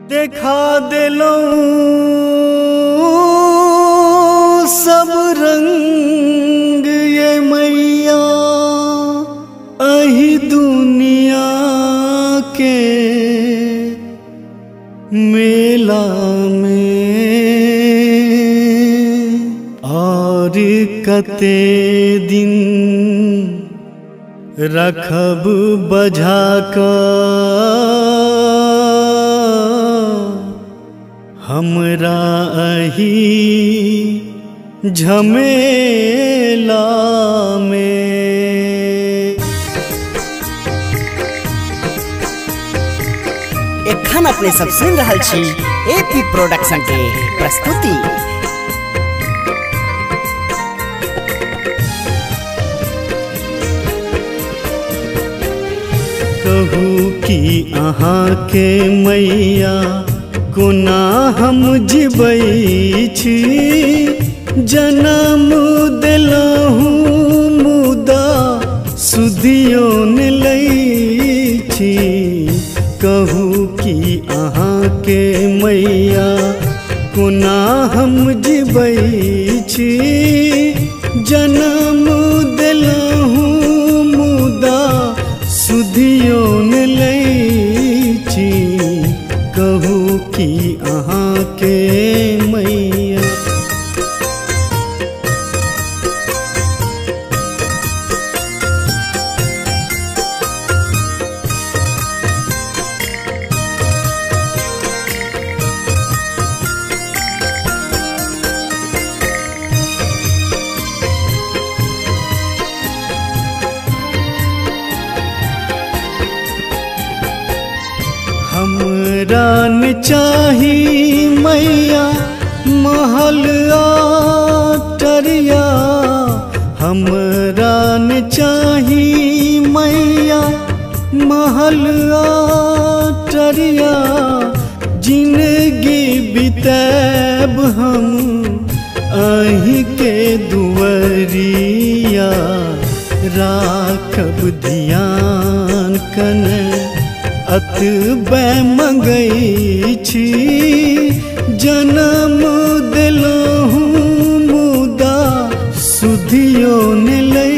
देखा दिलो सब रंग ये मैया अही दुनिया के मेला में और कते दिन रखब बजा हमरा अही झमेला में। एखन अपने सब सुन रहल छी एपी प्रोडक्शन के प्रस्तुति। कहू कि अहाँ के मैया कोना हम जीबै छी, जन्म दिलहूँ मुदा सुधियो न लै छी। कहू कि अहाँ के मैया कोना हम जीबै छी, जन्म दिलहूँ मुदा सुधियो न लै छी। कहू कि अहाँ के मैया हमरा न चाही मैया महल अटरिया, हमरा न चाही मैया महल अटरिया। जिंदगी बिताब हम अहीं के दुआरिया, राखब ध्यान कने अतबे मंगै छी। जन्म दिलहूँ मुदा सुधियो न लै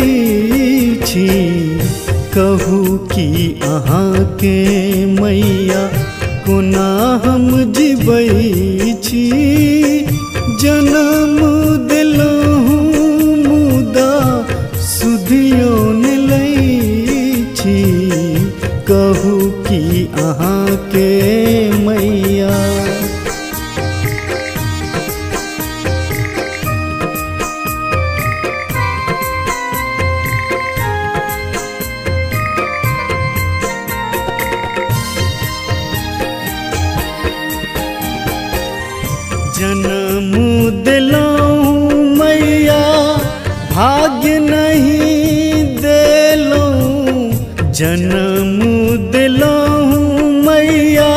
छी। कहू कि अहाँ के मैया कोना हम जीबै छी, जन्म दिलहूँ मुदा सुधियो न लै छी। कहू कि अहाँ के मैया जन्म दिलहूँ मैया भाग्य नहीं दिलहूँ, जन्म दिलहूँ मैया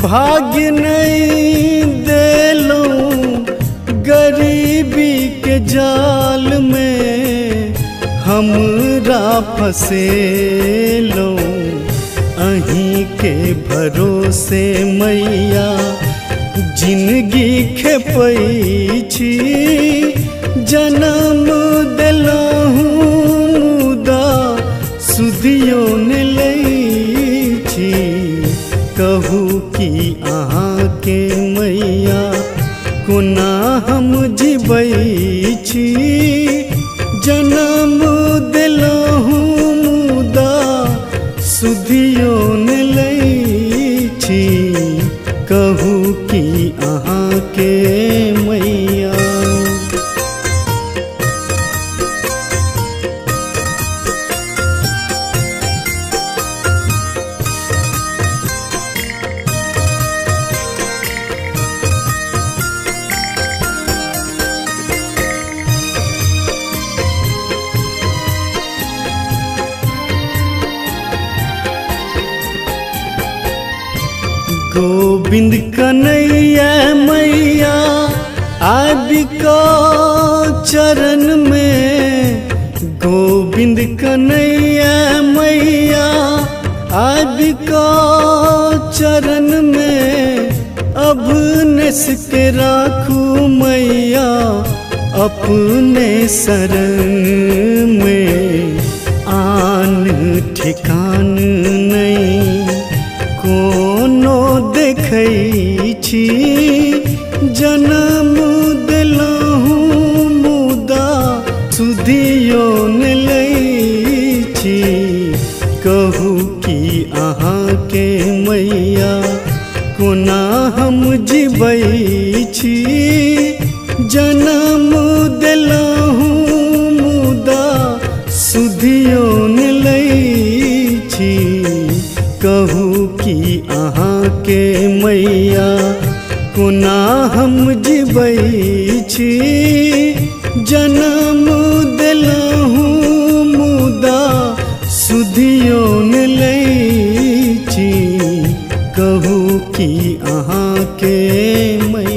भाग्य नहीं दिलहूँ। गरीबी के जाल में हमरा फसेलूँ, अहीं के भरोसे मैया जिंदगी खेपै छी। जन्म दिलहूँ मुदा सुधियो न लै छी। कहू कि अहाँ के मैया कोना हम जीबै छी, जन्म दिलहूँ मुदा सुधियो न लै छी। कहू कि अहाँ के मैया गोविंद कन्हैया मैया आबि का चरण में। गोविंद कन्हैया मैया आबि का चरण में अभनेस के राखू मैया अपने शरण में। आन ठिकान नहीं कोनो देखै छी, जन्म देलहूँ मुदा सुधियो न लै छी। कहू कि अहाँके मैया कोना हम जीबै छी, जन्म देलहूँ मुदा सुधियो न लै छी। कहू कि अहाँके मैया कोना हम जीबै छी, जन्म देलहूँ मुदा सुधियो न लै छी। कहू कि अहाँके मैया